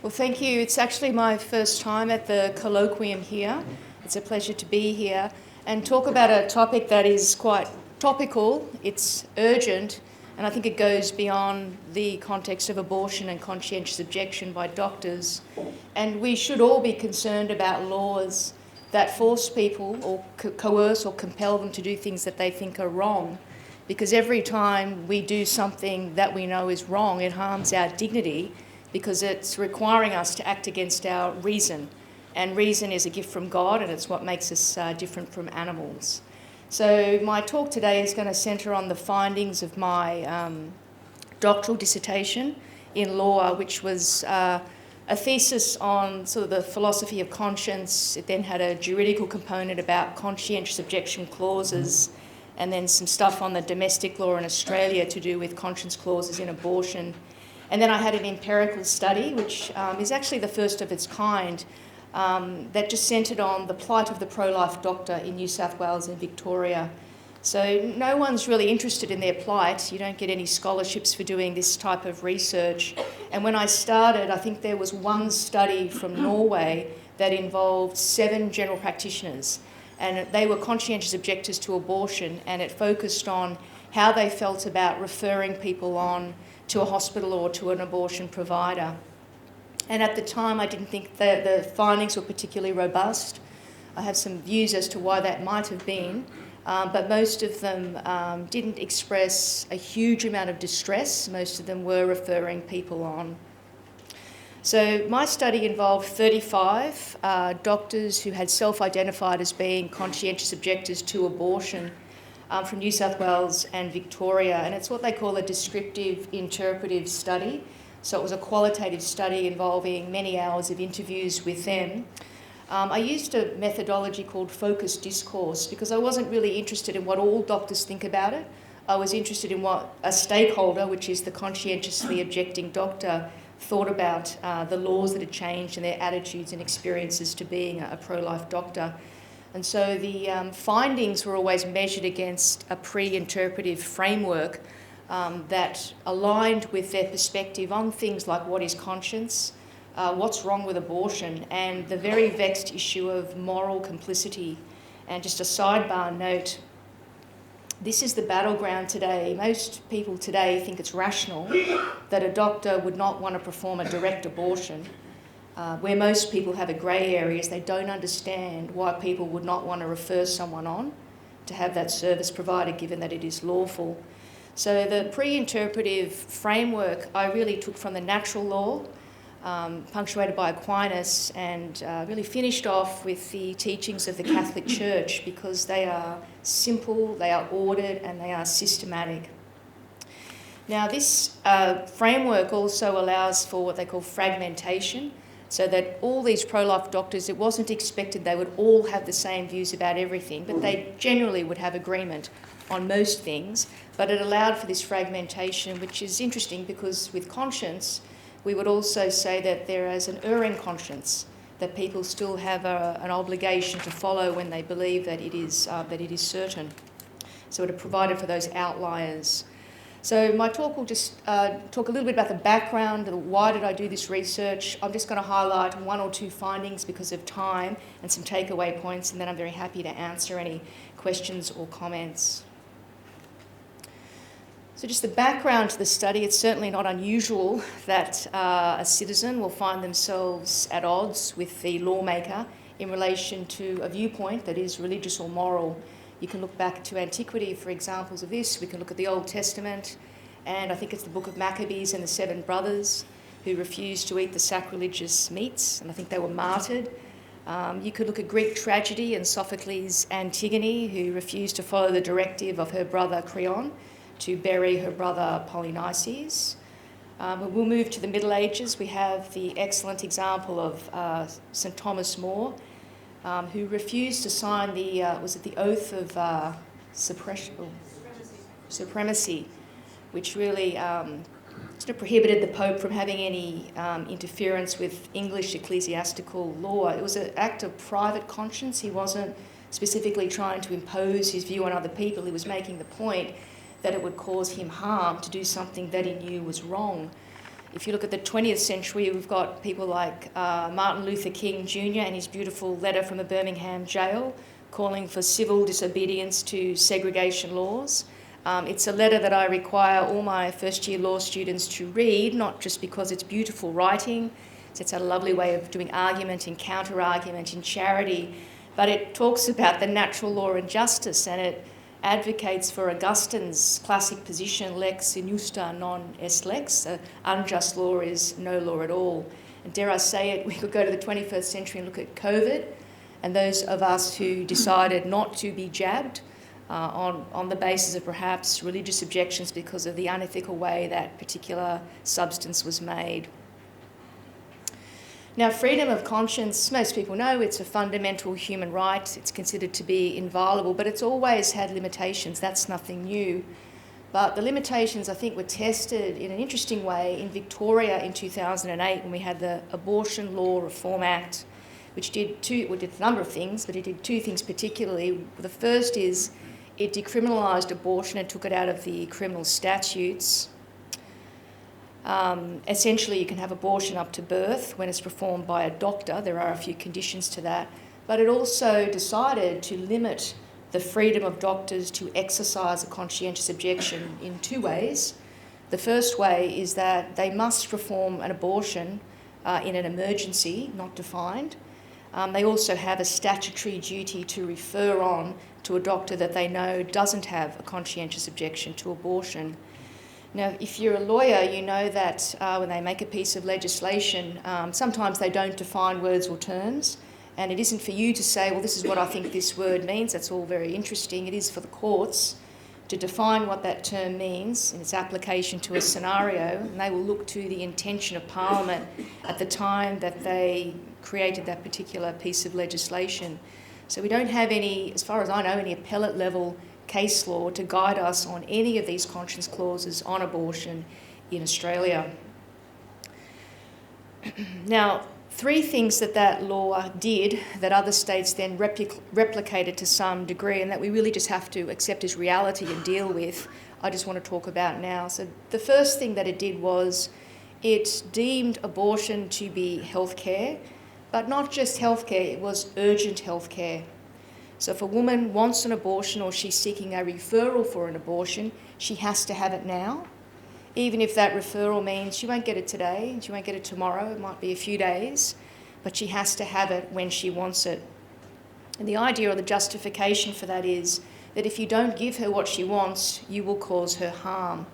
Well, thank you. It's actually my first time at the colloquium here. It's a pleasure to be here and talk about a topic that is quite topical, it's urgent, and I think it goes beyond the context of abortion and conscientious objection by doctors. And we should all be concerned about laws that force people or coerce or compel them to do things that they think are wrong. Because every time we do something that we know is wrong, it harms our dignity because it's requiring us to act against our reason. And reason is a gift from God, and it's what makes us different from animals. So my talk today is going to centre on the findings of my doctoral dissertation in law, which was a thesis on sort of the philosophy of conscience. It then had a juridical component about conscientious objection clauses, and then some stuff on the domestic law in Australia to do with conscience clauses in abortion. And then I had an empirical study, which is actually the first of its kind, that just centred on the plight of the pro-life doctor in New South Wales and Victoria. So no one's really interested in their plight. You don't get any scholarships for doing this type of research. And when I started, I think there was one study from Norway that involved 7 general practitioners. And they were conscientious objectors to abortion, and it focused on how they felt about referring people on to a hospital or to an abortion provider. And at the time, I didn't think that the findings were particularly robust. I have some views as to why that might have been, but most of them didn't express a huge amount of distress. Most of them were referring people on. So my study involved 35 doctors who had self-identified as being conscientious objectors to abortion from New South Wales and Victoria, and it's what they call a descriptive interpretive study. So it was a qualitative study involving many hours of interviews with them. I used a methodology called focused discourse because I wasn't really interested in what all doctors think about it. I was interested in what a stakeholder, which is the conscientiously objecting doctor, thought about the laws that had changed and their attitudes and experiences to being a pro-life doctor. And so the findings were always measured against a pre-interpretive framework that aligned with their perspective on things like what is conscience, what's wrong with abortion, and the very vexed issue of moral complicity. And just a sidebar note, this is the battleground today. Most people today think it's rational that a doctor would not want to perform a direct abortion. Where most people have a grey area is they don't understand why people would not want to refer someone on to have that service provided, given that it is lawful. So the pre-interpretive framework I really took from the natural law, punctuated by Aquinas, and really finished off with the teachings of the Catholic Church because they are simple, they are ordered, and they are systematic. Now this framework also allows for what they call fragmentation, so that all these pro-life doctors, it wasn't expected they would all have the same views about everything, but they generally would have agreement on most things. But it allowed for this fragmentation, which is interesting because with conscience, we would also say that there is an erring conscience, that people still have an obligation to follow when they believe that it is certain. So it provided for those outliers. So my talk will just talk a little bit about the background, why did I do this research. I'm just going to highlight 1 or 2 findings because of time and some takeaway points, and then I'm very happy to answer any questions or comments. So just the background to the study, it's certainly not unusual that a citizen will find themselves at odds with the lawmaker in relation to a viewpoint that is religious or moral. You can look back to antiquity for examples of this. We can look at the Old Testament, and I think it's the book of Maccabees and the 7 brothers who refused to eat the sacrilegious meats, and I think they were martyred. You could look at Greek tragedy and Sophocles' Antigone, who refused to follow the directive of her brother Creon to bury her brother Polynices. We'll move to the Middle Ages. We have the excellent example of St. Thomas More, who refused to sign the oath of supremacy, which really sort of prohibited the Pope from having any interference with English ecclesiastical law. It was an act of private conscience. He wasn't specifically trying to impose his view on other people. He was making the point that it would cause him harm to do something that he knew was wrong. If you look at the 20th century, we've got people like Martin Luther King Jr. and his beautiful letter from a Birmingham jail calling for civil disobedience to segregation laws. It's a letter that I require all my first-year law students to read, not just because it's beautiful writing, it's a lovely way of doing argument and counter-argument in charity, but it talks about the natural law and justice, and it advocates for Augustine's classic position, lex injusta non est lex, unjust law is no law at all. And dare I say it, we could go to the 21st century and look at COVID, and those of us who decided not to be jabbed on the basis of perhaps religious objections because of the unethical way that particular substance was made. Now, freedom of conscience, most people know it's a fundamental human right. It's considered to be inviolable, but it's always had limitations. That's nothing new. But the limitations, I think, were tested in an interesting way in Victoria in 2008 when we had the Abortion Law Reform Act, which did a number of things, but it did two things particularly. The first is it decriminalised abortion and took it out of the criminal statutes. Essentially, you can have abortion up to birth when it's performed by a doctor. There are a few conditions to that. But it also decided to limit the freedom of doctors to exercise a conscientious objection in two ways. The first way is that they must perform an abortion in an emergency, not defined. They also have a statutory duty to refer on to a doctor that they know doesn't have a conscientious objection to abortion. Now, if you're a lawyer, you know that when they make a piece of legislation, sometimes they don't define words or terms, and it isn't for you to say, well, this is what I think this word means. That's all very interesting. It is for the courts to define what that term means in its application to a scenario, and they will look to the intention of Parliament at the time that they created that particular piece of legislation. So we don't have any, as far as I know, any appellate level case law to guide us on any of these conscience clauses on abortion in Australia. Now, three things that law did that other states then replicated to some degree and that we really just have to accept as reality and deal with, I just want to talk about now. So the first thing that it did was it deemed abortion to be healthcare, but not just healthcare, it was urgent healthcare. So if a woman wants an abortion or she's seeking a referral for an abortion, she has to have it now. Even if that referral means she won't get it today, she won't get it tomorrow, it might be a few days, but she has to have it when she wants it. And the idea or the justification for that is that if you don't give her what she wants, you will cause her harm.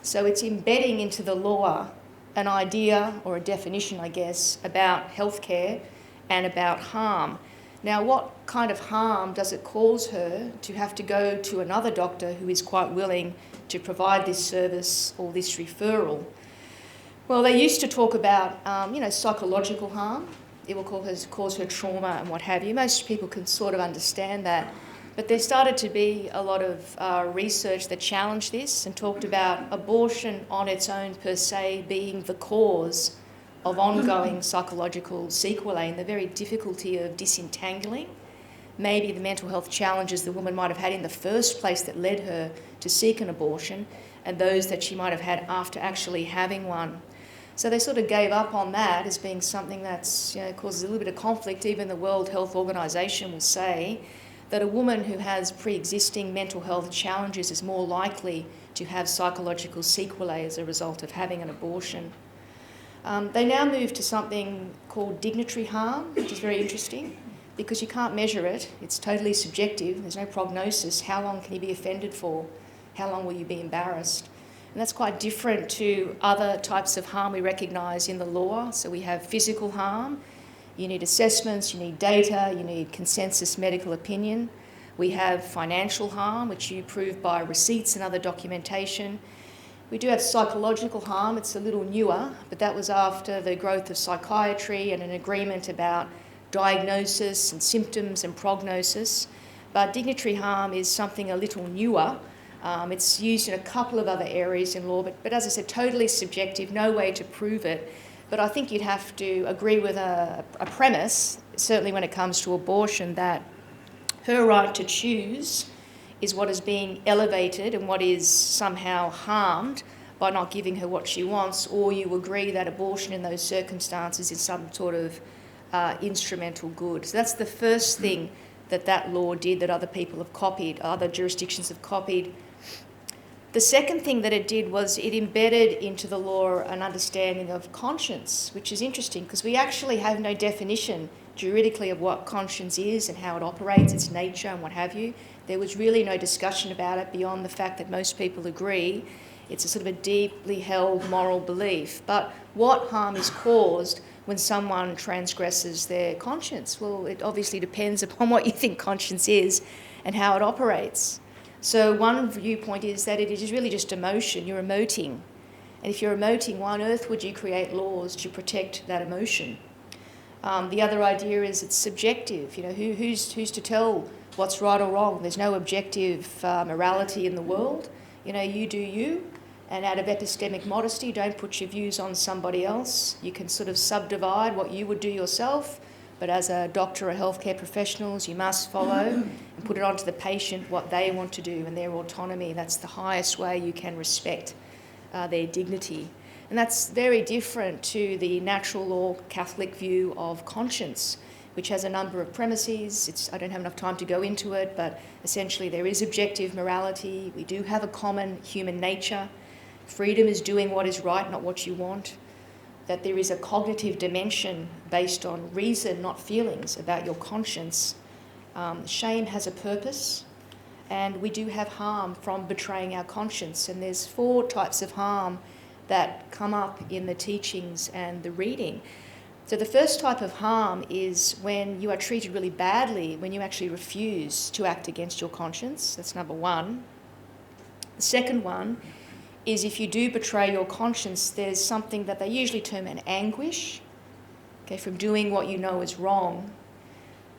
So it's embedding into the law an idea or a definition, I guess, about healthcare and about harm. Now, what kind of harm does it cause her to have to go to another doctor who is quite willing to provide this service or this referral? Well, they used to talk about, psychological harm. It will cause her trauma and what have you. Most people can sort of understand that. But there started to be a lot of research that challenged this and talked about abortion on its own per se being the cause of ongoing psychological sequelae and the very difficulty of disentangling maybe the mental health challenges the woman might have had in the first place that led her to seek an abortion and those that she might have had after actually having one. So they sort of gave up on that as being something that's causes a little bit of conflict. Even the World Health Organization will say that a woman who has pre-existing mental health challenges is more likely to have psychological sequelae as a result of having an abortion. They now move to something called dignitary harm, which is very interesting because you can't measure it. It's totally subjective. There's no prognosis. How long can you be offended for? How long will you be embarrassed? And that's quite different to other types of harm we recognise in the law. So we have physical harm. You need assessments, you need data, you need consensus medical opinion. We have financial harm, which you prove by receipts and other documentation. We do have psychological harm. It's a little newer, but that was after the growth of psychiatry and an agreement about diagnosis and symptoms and prognosis. But dignitary harm is something a little newer. It's used in a couple of other areas in law, but as I said, totally subjective, no way to prove it. But I think you'd have to agree with a premise, certainly when it comes to abortion, that her right to choose is what is being elevated and what is somehow harmed by not giving her what she wants, or you agree that abortion in those circumstances is some sort of instrumental good. So that's the first thing that law did that other people have copied, other jurisdictions have copied. The second thing that it did was it embedded into the law an understanding of conscience, which is interesting because we actually have no definition juridically of what conscience is and how it operates, its nature and what have you. There was really no discussion about it beyond the fact that most people agree it's a sort of a deeply held moral belief. But what harm is caused when someone transgresses their conscience? Well, it obviously depends upon what you think conscience is and how it operates. So one viewpoint is that it is really just emotion. You're emoting. And if you're emoting, why on earth would you create laws to protect that emotion? The other idea is it's subjective. You know, who's to tell what's right or wrong? There's no objective morality in the world. You know, you do you. And out of epistemic modesty, don't put your views on somebody else. You can sort of subdivide what you would do yourself, but as a doctor or healthcare professionals, you must follow and put it onto the patient what they want to do and their autonomy. That's the highest way you can respect their dignity. And that's very different to the natural law Catholic view of conscience, which has a number of premises. I don't have enough time to go into it, but essentially there is objective morality. We do have a common human nature. Freedom is doing what is right, not what you want. That there is a cognitive dimension based on reason, not feelings, about your conscience. Shame has a purpose, and we do have harm from betraying our conscience. And there's 4 types of harm that come up in the teachings and the reading. So the first type of harm is when you are treated really badly, when you actually refuse to act against your conscience. That's number 1. The second one is if you do betray your conscience, there's something that they usually term an anguish, okay, from doing what you know is wrong.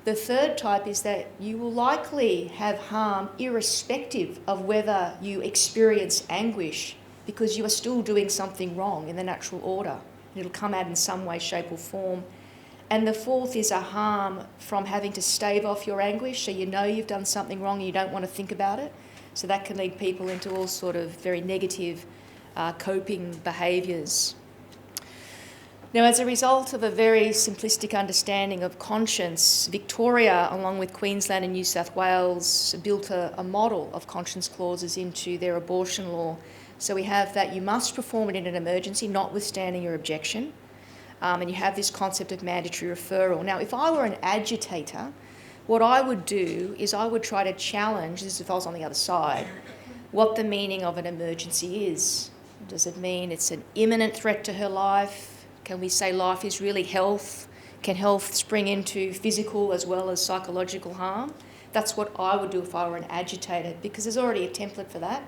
The third type is that you will likely have harm irrespective of whether you experience anguish, because you are still doing something wrong in the natural order. It'll come out in some way, shape or form. And the fourth is a harm from having to stave off your anguish, so you know you've done something wrong and you don't want to think about it. So that can lead people into all sort of very negative coping behaviours. Now, as a result of a very simplistic understanding of conscience, Victoria, along with Queensland and New South Wales, built a model of conscience clauses into their abortion law. So we have that you must perform it in an emergency, notwithstanding your objection, and you have this concept of mandatory referral. Now, if I were an agitator, what I would do is I would try to challenge, this is if I was on the other side, what the meaning of an emergency is. Does it mean it's an imminent threat to her life? Can we say life is really health? Can health spring into physical as well as psychological harm? That's what I would do if I were an agitator, because there's already a template for that.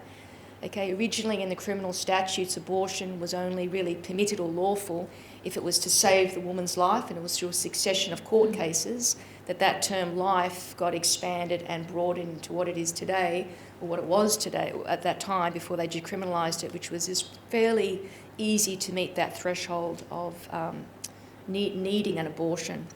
Okay, originally in the criminal statutes, abortion was only really permitted or lawful if it was to save the woman's life, and it was through a succession of court cases that term life got expanded and broadened into what it is today, or what it was today at that time before they decriminalised it, which was just fairly easy to meet that threshold of needing an abortion.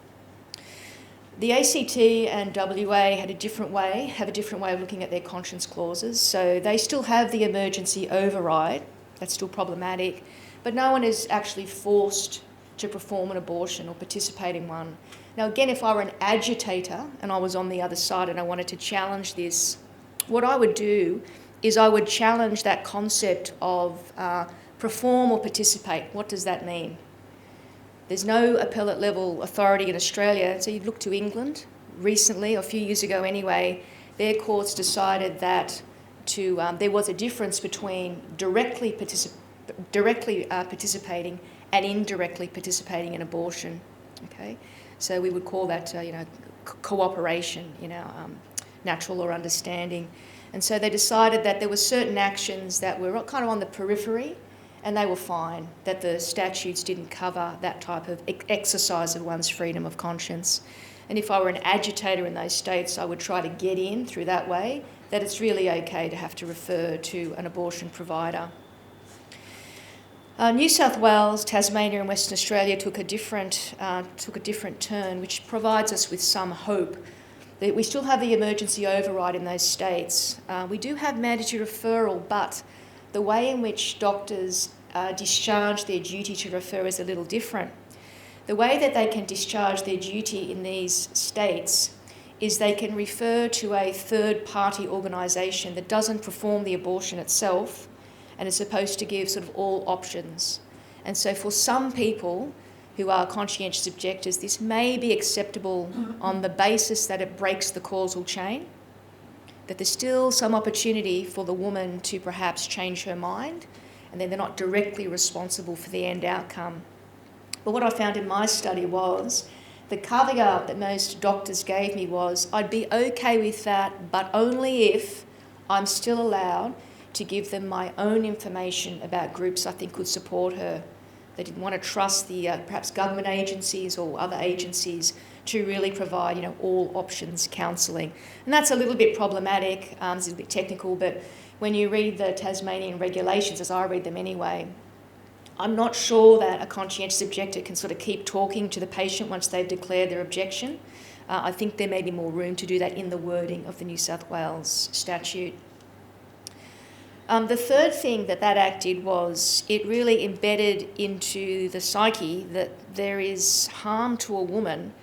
The ACT and WA have a different way of looking at their conscience clauses. So they still have the emergency override. That's still problematic. But no one is actually forced to perform an abortion or participate in one. Now, again, if I were an agitator and I was on the other side and I wanted to challenge this, what I would do is I would challenge that concept of perform or participate. What does that mean? There's no appellate level authority in Australia, so you'd look to England recently, or a few years ago anyway. Their courts decided that there was a difference between directly participating and indirectly participating in abortion. Okay, so we would call that cooperation, natural law understanding. And so they decided that there were certain actions that were kind of on the periphery, and they were fine, that the statutes didn't cover that type of exercise of one's freedom of conscience. And if I were an agitator in those states, I would try to get in through that way, that it's really okay to have to refer to an abortion provider. New South Wales, Tasmania and Western Australia took a different turn, which provides us with some hope. That we still have the emergency override in those states. We do have mandatory referral, but the way in which doctors discharge their duty to refer is a little different. The way that they can discharge their duty in these states is they can refer to a third-party organisation that doesn't perform the abortion itself and is supposed to give sort of all options. And so for some people who are conscientious objectors, this may be acceptable on the basis that it breaks the causal chain, that there's still some opportunity for the woman to perhaps change her mind, and then they're not directly responsible for the end outcome. But what I found in my study was the caveat that most doctors gave me was, I'd be okay with that, but only if I'm still allowed to give them my own information about groups I think could support her. They didn't want to trust the perhaps government agencies or other agencies to really provide, all options counselling. And that's a little bit problematic, it's a little bit technical, but when you read the Tasmanian regulations, as I read them anyway, I'm not sure that a conscientious objector can sort of keep talking to the patient once they've declared their objection. I think there may be more room to do that in the wording of the New South Wales statute. The third thing that Act did was it really embedded into the psyche that there is harm to a woman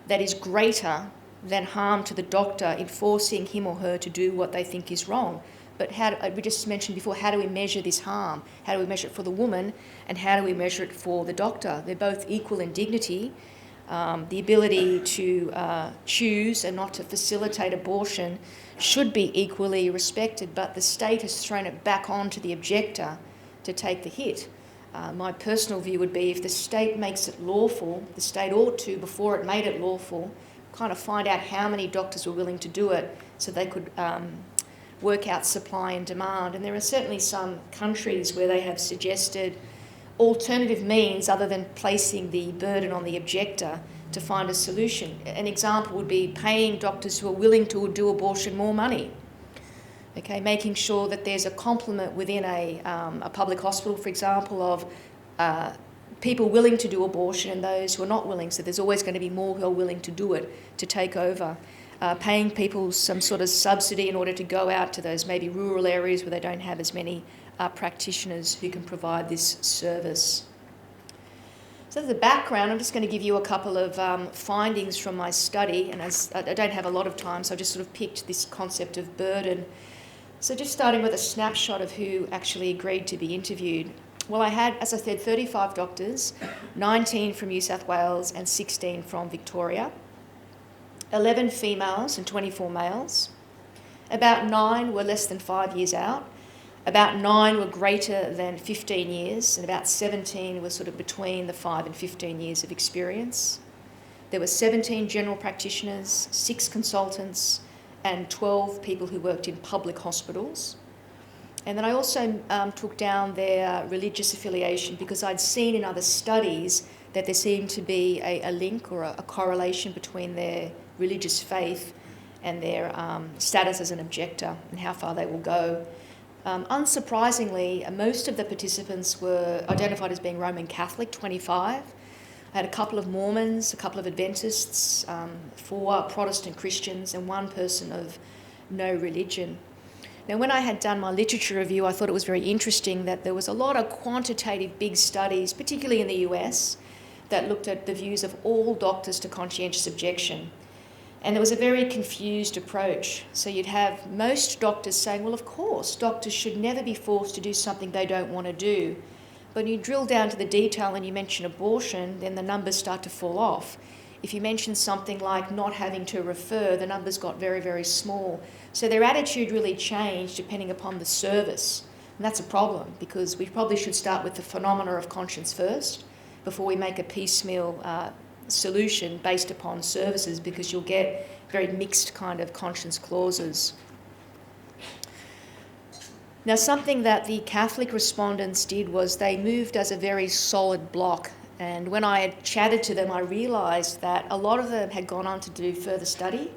that is greater than harm to the doctor in forcing him or her to do what they think is wrong. But we just mentioned before, how do we measure this harm? How do we measure it for the woman, and how do we measure it for the doctor? They're both equal in dignity. The ability to choose and not to facilitate abortion should be equally respected, but the state has thrown it back onto the objector to take the hit. My personal view would be if the state makes it lawful, the state ought to, before it made it lawful, kind of find out how many doctors were willing to do it so they could work out supply and demand. And there are certainly some countries where they have suggested alternative means other than placing the burden on the objector to find a solution. An example would be paying doctors who are willing to do abortion more money. Okay, making sure that there's a complement within a public hospital, for example, of people willing to do abortion and those who are not willing. So there's always going to be more who are willing to do it, to take over. Paying people some sort of subsidy in order to go out to those maybe rural areas where they don't have as many practitioners who can provide this service. So the background, I'm just going to give you a couple of findings from my study, and as I don't have a lot of time, so I just sort of picked this concept of burden. So just starting with a snapshot of who actually agreed to be interviewed. Well, I had, as I said, 35 doctors, 19 from New South Wales and 16 from Victoria, 11 females and 24 males. About 9 were less than 5 years out. About 9 were greater than 15 years, and about 17 were sort of between the 5 and 15 years of experience. There were 17 general practitioners, 6 consultants, and 12 people who worked in public hospitals. And then I also took down their religious affiliation because I'd seen in other studies that there seemed to be a link or a correlation between their religious faith and their status as an objector and how far they will go. Unsurprisingly, most of the participants were identified as being Roman Catholic, 25. I had a couple of Mormons, a couple of Adventists, 4 Protestant Christians, and 1 person of no religion. Now, when I had done my literature review, I thought it was very interesting that there was a lot of quantitative big studies, particularly in the US, that looked at the views of all doctors to conscientious objection. And there was a very confused approach. So you'd have most doctors saying, well, of course, doctors should never be forced to do something they don't want to do. But when you drill down to the detail and you mention abortion, then the numbers start to fall off. If you mention something like not having to refer, the numbers got very, very small. So their attitude really changed depending upon the service. And that's a problem because we probably should start with the phenomena of conscience first before we make a piecemeal solution based upon services, because you'll get very mixed kind of conscience clauses. Now, something that the Catholic respondents did was they moved as a very solid block, and when I had chatted to them, I realised that a lot of them had gone on to do further study.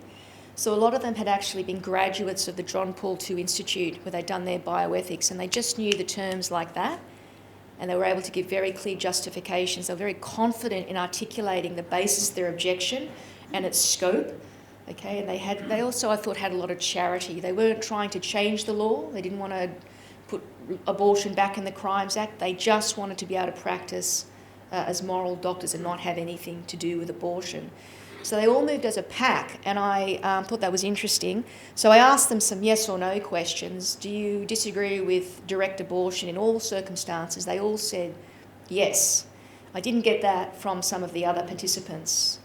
So a lot of them had actually been graduates of the John Paul II Institute, where they'd done their bioethics, and they just knew the terms like that. And they were able to give very clear justifications. They were very confident in articulating the basis of their objection and its scope. Okay, and they also, I thought, had a lot of charity. They weren't trying to change the law. They didn't want to put abortion back in the Crimes Act. They just wanted to be able to practice as moral doctors and not have anything to do with abortion. So they all moved as a pack, and I thought that was interesting. So I asked them some yes or no questions. Do you disagree with direct abortion in all circumstances? They all said yes. I didn't get that from some of the other participants.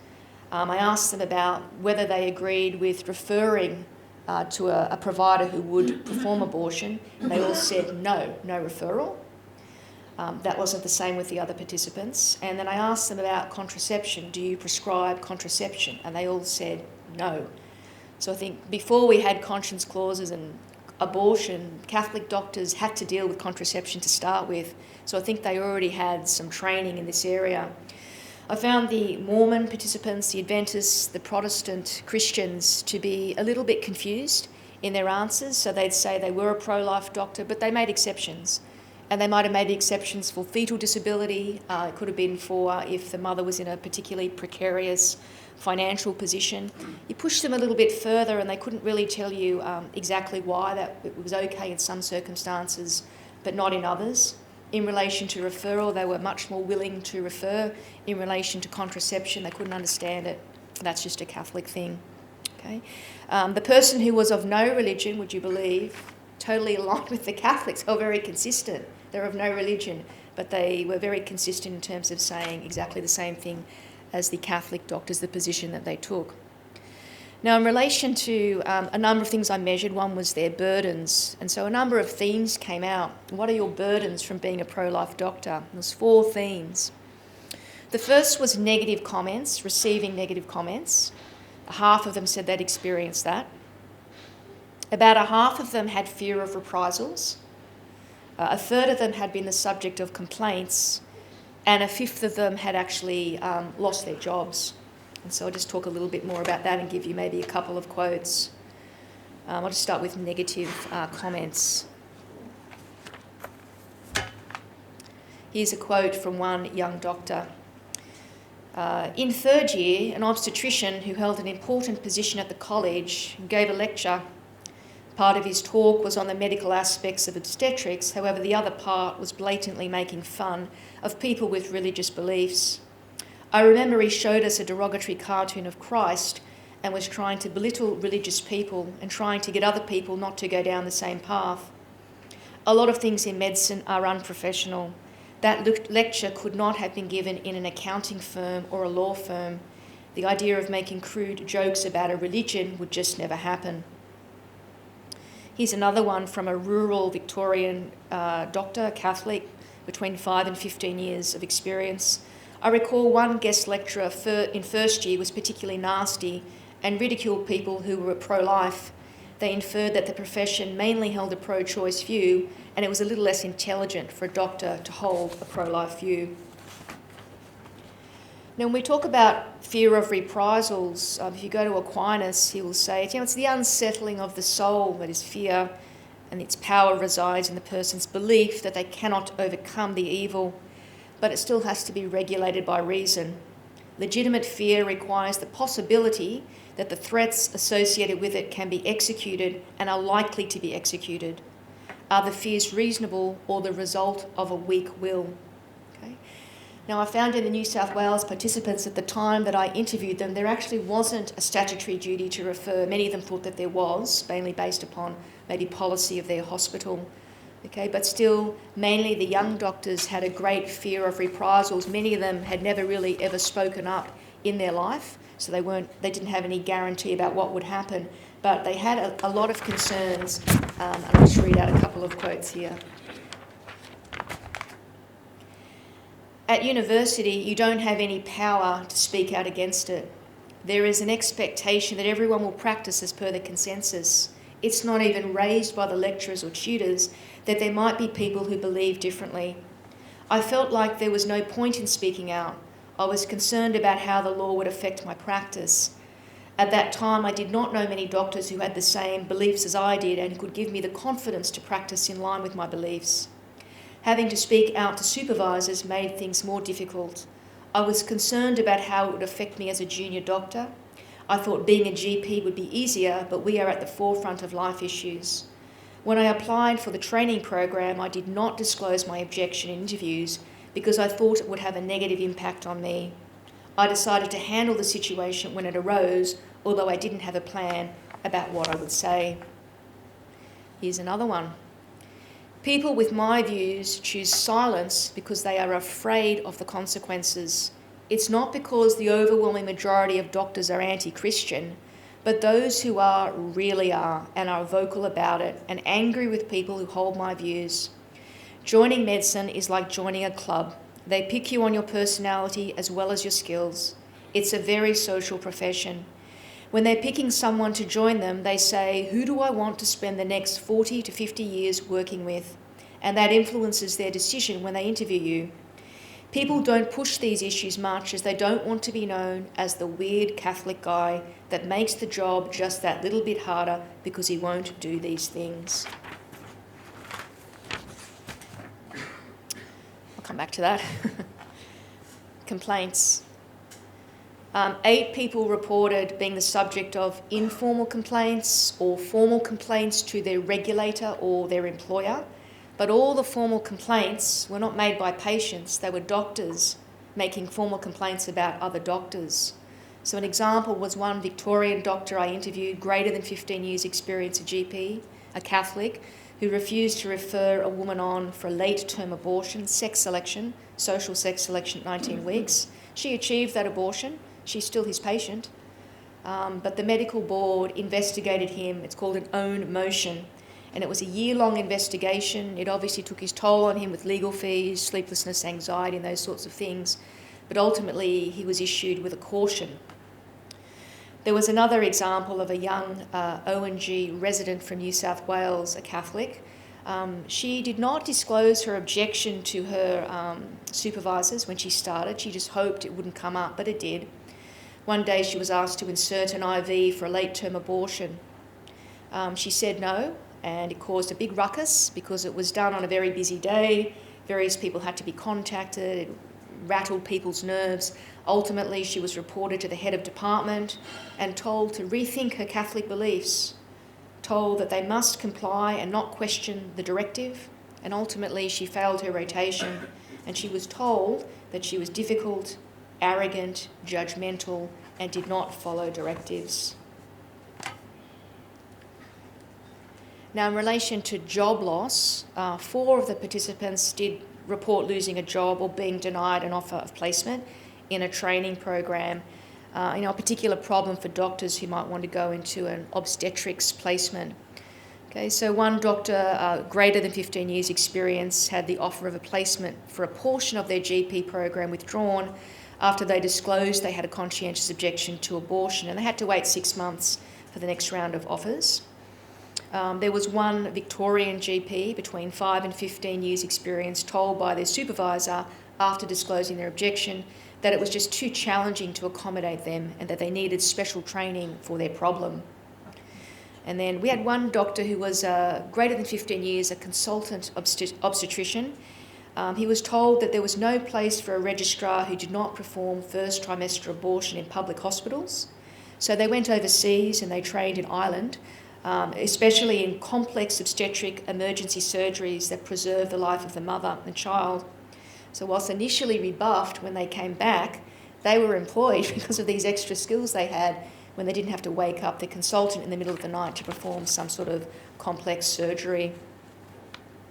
I asked them about whether they agreed with referring to a provider who would perform abortion. They all said no referral. That wasn't the same with the other participants. And then I asked them about contraception. Do you prescribe contraception? And they all said no. So I think before we had conscience clauses and abortion, Catholic doctors had to deal with contraception to start with. So I think they already had some training in this area. I found the Mormon participants, the Adventists, the Protestant Christians to be a little bit confused in their answers. So they'd say they were a pro-life doctor, but they made exceptions. And they might have made exceptions for fetal disability. It could have been for if the mother was in a particularly precarious financial position. You push them a little bit further and they couldn't really tell you exactly why that it was okay in some circumstances, but not in others. In relation to referral, they were much more willing to refer. In relation to contraception, they couldn't understand it. That's just a Catholic thing. Okay. The person who was of no religion, would you believe, totally aligned with the Catholics, or very consistent. They're of no religion, but they were very consistent in terms of saying exactly the same thing as the Catholic doctors, the position that they took. Now, in relation to a number of things I measured, one was their burdens. And so a number of themes came out. What are your burdens from being a pro-life doctor? There's 4 themes. The first was negative comments, receiving negative comments. Half of them said they'd experienced that. About a half of them had fear of reprisals. A third of them had been the subject of complaints, and a fifth of them had actually lost their jobs. And so I'll just talk a little bit more about that and give you maybe a couple of quotes. I'll just start with negative comments. Here's a quote from one young doctor. In 3rd year, an obstetrician who held an important position at the college gave a lecture. Part of his talk was on the medical aspects of obstetrics, however the other part was blatantly making fun of people with religious beliefs. I remember he showed us a derogatory cartoon of Christ and was trying to belittle religious people and trying to get other people not to go down the same path. A lot of things in medicine are unprofessional. That lecture could not have been given in an accounting firm or a law firm. The idea of making crude jokes about a religion would just never happen. Here's another one from a rural Victorian doctor, Catholic, between 5 and 15 years of experience. I recall one guest lecturer in 1st year was particularly nasty and ridiculed people who were pro-life. They inferred that the profession mainly held a pro-choice view, and it was a little less intelligent for a doctor to hold a pro-life view. Now, when we talk about fear of reprisals, if you go to Aquinas, he will say, it's the unsettling of the soul that is fear, and its power resides in the person's belief that they cannot overcome the evil, but it still has to be regulated by reason. Legitimate fear requires the possibility that the threats associated with it can be executed and are likely to be executed. Are the fears reasonable or the result of a weak will? Okay. Now, I found in the New South Wales participants at the time that I interviewed them, there actually wasn't a statutory duty to refer. Many of them thought that there was, mainly based upon maybe policy of their hospital. Okay, but still, mainly the young doctors had a great fear of reprisals. Many of them had never really ever spoken up in their life, so they didn't have any guarantee about what would happen. But they had a lot of concerns, and I'll just read out a couple of quotes here. At university, you don't have any power to speak out against it. There is an expectation that everyone will practice as per the consensus. It's not even raised by the lecturers or tutors that there might be people who believe differently. I felt like there was no point in speaking out. I was concerned about how the law would affect my practice. At that time, I did not know many doctors who had the same beliefs as I did and could give me the confidence to practice in line with my beliefs. Having to speak out to supervisors made things more difficult. I was concerned about how it would affect me as a junior doctor. I thought being a GP would be easier, but we are at the forefront of life issues. When I applied for the training program, I did not disclose my objection in interviews because I thought it would have a negative impact on me. I decided to handle the situation when it arose, although I didn't have a plan about what I would say. Here's another one. People with my views choose silence because they are afraid of the consequences. It's not because the overwhelming majority of doctors are anti-Christian, but those who are really are and are vocal about it and angry with people who hold my views. Joining medicine is like joining a club. They pick you on your personality as well as your skills. It's a very social profession. When they're picking someone to join them, they say, who do I want to spend the next 40 to 50 years working with? And that influences their decision when they interview you. People don't push these issues much as they don't want to be known as the weird Catholic guy that makes the job just that little bit harder because he won't do these things. I'll come back to that. Complaints. 8 people reported being the subject of informal complaints or formal complaints to their regulator or their employer. But all the formal complaints were not made by patients, they were doctors making formal complaints about other doctors. So an example was one Victorian doctor I interviewed, greater than 15 years experience, a GP, a Catholic, who refused to refer a woman on for a late-term abortion, sex selection, social sex selection at 19 weeks. She achieved that abortion. She's still his patient. But the medical board investigated him. It's called an own motion. And it was a year-long investigation. It obviously took his toll on him with legal fees, sleeplessness, anxiety, and those sorts of things. But ultimately, he was issued with a caution. There was another example of a young O&G resident from New South Wales, a Catholic. She did not disclose her objection to her supervisors when she started. She just hoped it wouldn't come up, but it did. One day she was asked to insert an IV for a late-term abortion. She said no, and it caused a big ruckus because it was done on a very busy day. Various people had to be contacted. It rattled people's nerves. Ultimately, she was reported to the head of department and told to rethink her Catholic beliefs, told that they must comply and not question the directive, and ultimately she failed her rotation, and she was told that she was difficult, arrogant, judgmental, and did not follow directives. Now, in relation to job loss, 4 of the participants did report losing a job or being denied an offer of placement in a training program. A particular problem for doctors who might want to go into an obstetrics placement. Okay, so one doctor, greater than 15 years experience, had the offer of a placement for a portion of their GP program withdrawn after they disclosed they had a conscientious objection to abortion, and they had to wait 6 months for the next round of offers. There was one Victorian GP between 5 and 15 years experience told by their supervisor after disclosing their objection that it was just too challenging to accommodate them and that they needed special training for their problem. And then we had one doctor who was greater than 15 years, a consultant obstetrician. He was told that there was no place for a registrar who did not perform first trimester abortion in public hospitals. So they went overseas and they trained in Ireland, especially in complex obstetric emergency surgeries that preserve the life of the mother and child. So whilst initially rebuffed when they came back, they were employed because of these extra skills they had when they didn't have to wake up the consultant in the middle of the night to perform some sort of complex surgery.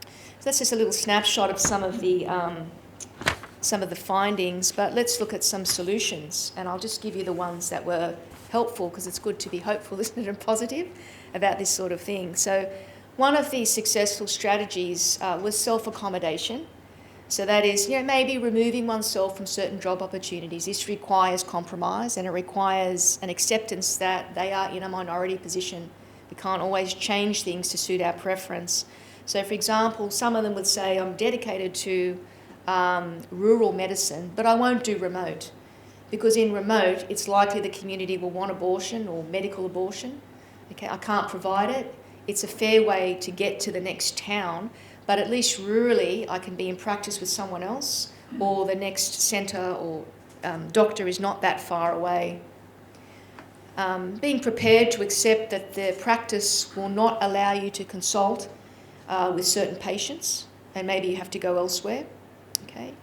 So that's just a little snapshot of some of the findings, but let's look at some solutions, and I'll just give you the ones that were helpful because it's good to be hopeful, isn't it, and positive about this sort of thing. So one of the successful strategies was self-accommodation. So that is, maybe removing oneself from certain job opportunities. This requires compromise and it requires an acceptance that they are in a minority position. We can't always change things to suit our preference. So, for example, some of them would say, I'm dedicated to rural medicine, but I won't do remote. Because in remote, it's likely the community will want abortion or medical abortion. Okay, I can't provide it. It's a fair way to get to the next town, but at least rurally I can be in practice with someone else, or the next centre or doctor is not that far away. Being prepared to accept that the practice will not allow you to consult with certain patients, and maybe you have to go elsewhere. Okay.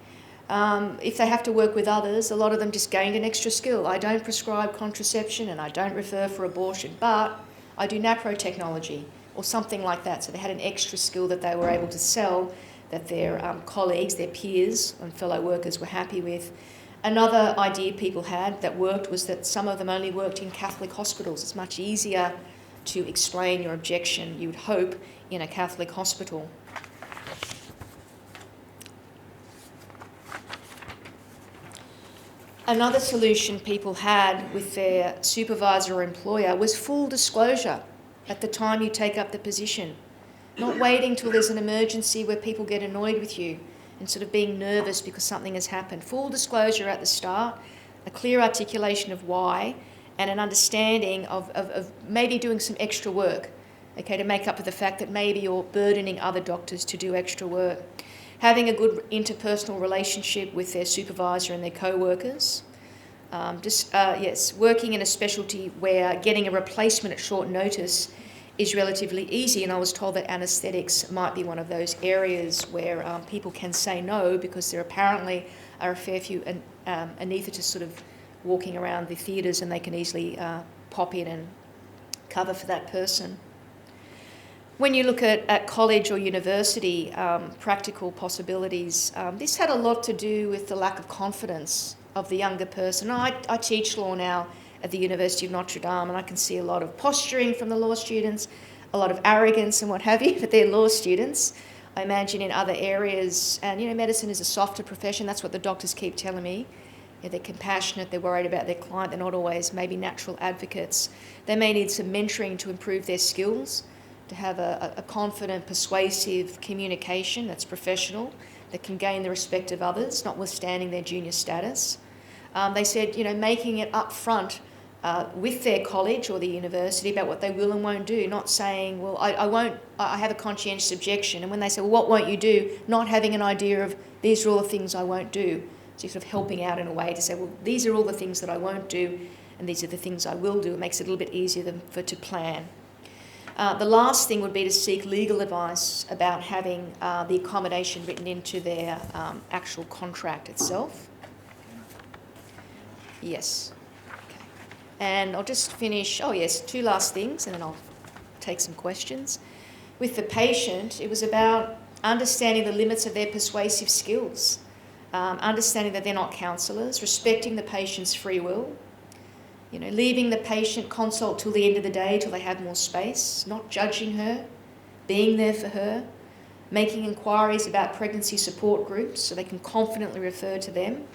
If they have to work with others, a lot of them just gained an extra skill. I don't prescribe contraception and I don't refer for abortion, but I do naprotechnology or something like that. So they had an extra skill that they were able to sell that their colleagues, their peers and fellow workers were happy with. Another idea people had that worked was that some of them only worked in Catholic hospitals. It's much easier to explain your objection, you would hope, in a Catholic hospital. Another solution people had with their supervisor or employer was full disclosure at the time you take up the position. Not waiting till there's an emergency where people get annoyed with you and sort of being nervous because something has happened. Full disclosure at the start, a clear articulation of why, and an understanding of maybe doing some extra work, okay, to make up for the fact that maybe you're burdening other doctors to do extra work. Having a good interpersonal relationship with their supervisor and their co-workers. Working in a specialty where getting a replacement at short notice is relatively easy, and I was told that anaesthetics might be one of those areas where people can say no because there apparently are a fair few anaesthetists sort of walking around the theatres and they can easily pop in and cover for that person. When you look at college or university practical possibilities, this had a lot to do with the lack of confidence of the younger person. I teach law now at the University of Notre Dame, and I can see a lot of posturing from the law students, a lot of arrogance and what have you, but they're law students. I imagine in other areas, and medicine is a softer profession, that's what the doctors keep telling me. They're compassionate, they're worried about their client, they're not always maybe natural advocates. They may need some mentoring to improve their skills, to have a confident, persuasive communication that's professional, that can gain the respect of others, notwithstanding their junior status. They said, making it upfront with their college or the university about what they will and won't do, not saying, well, I have a conscientious objection. And when they say, well, what won't you do? Not having an idea of, these are all the things I won't do. So you're sort of helping out in a way to say, well, these are all the things that I won't do, and these are the things I will do. It makes it a little bit easier to plan. The last thing would be to seek legal advice about having the accommodation written into their actual contract itself. Yes. Okay. And I'll just finish, two last things, and then I'll take some questions. With the patient, it was about understanding the limits of their persuasive skills, understanding that they're not counsellors, respecting the patient's free will, leaving the patient consult till the end of the day, till they have more space, not judging her, being there for her, making inquiries about pregnancy support groups so they can confidently refer to them,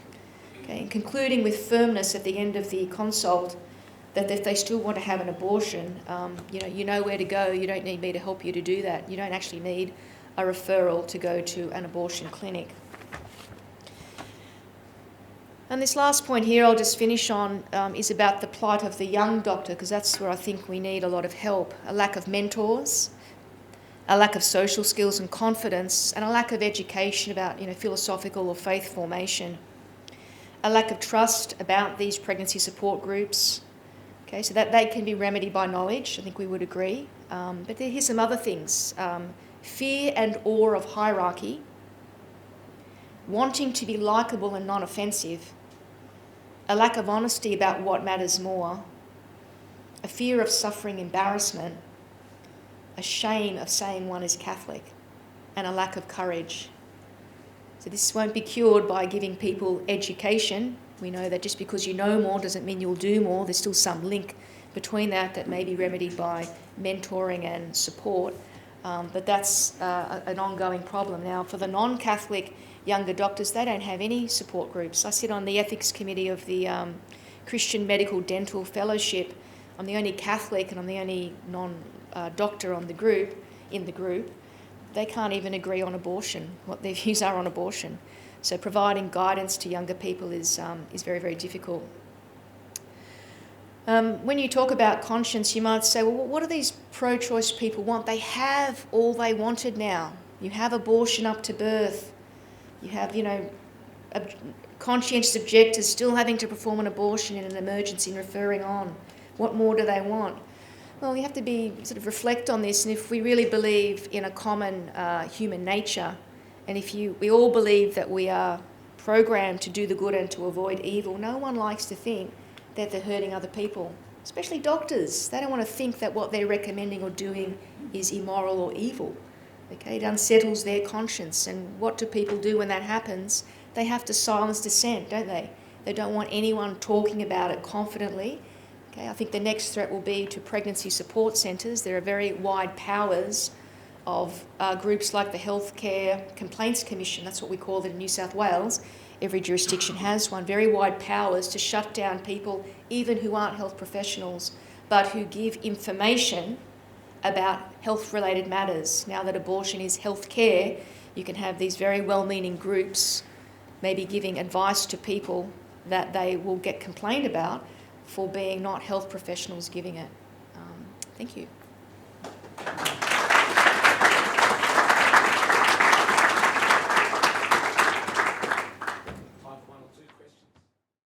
okay, and concluding with firmness at the end of the consult that if they still want to have an abortion, you know where to go. You don't need me to help you to do that. You don't actually need a referral to go to an abortion clinic. And this last point here I'll just finish on is about the plight of the young doctor, because that's where I think we need a lot of help. A lack of mentors, a lack of social skills and confidence, and a lack of education about philosophical or faith formation. A lack of trust about these pregnancy support groups. Okay, so that they can be remedied by knowledge, I think we would agree. But here's some other things. Fear and awe of hierarchy, wanting to be likeable and non-offensive, a lack of honesty about what matters more, a fear of suffering embarrassment, a shame of saying one is Catholic, and a lack of courage. So this won't be cured by giving people education. We know that just because you know more doesn't mean you'll do more. There's still some link between that may be remedied by mentoring and support. But that's an ongoing problem. Now, for the non-Catholic younger doctors, they don't have any support groups. I sit on the ethics committee of the Christian Medical Dental Fellowship. I'm the only Catholic and I'm the only non-doctor in the group. They can't even agree on abortion, what their views are on abortion. So providing guidance to younger people is very, very difficult. When you talk about conscience, you might say, well, what do these pro-choice people want? They have all they wanted now. You have abortion up to birth. You have, conscientious objectors still having to perform an abortion in an emergency and referring on. What more do they want? Well, you have to sort of reflect on this, and if we really believe in a common human nature, and if we all believe that we are programmed to do the good and to avoid evil, no one likes to think that they're hurting other people, especially doctors. They don't want to think that what they're recommending or doing is immoral or evil. Okay, it unsettles their conscience, and what do people do when that happens? They have to silence dissent, don't they? They don't want anyone talking about it confidently. Okay, I think the next threat will be to pregnancy support centres. There are very wide powers of groups like the Healthcare Complaints Commission, that's what we call it in New South Wales. Every jurisdiction has one, very wide powers to shut down people, even who aren't health professionals, but who give information about health-related matters. Now that abortion is health care, you can have these very well-meaning groups maybe giving advice to people that they will get complained about for being not health professionals giving it. Thank you.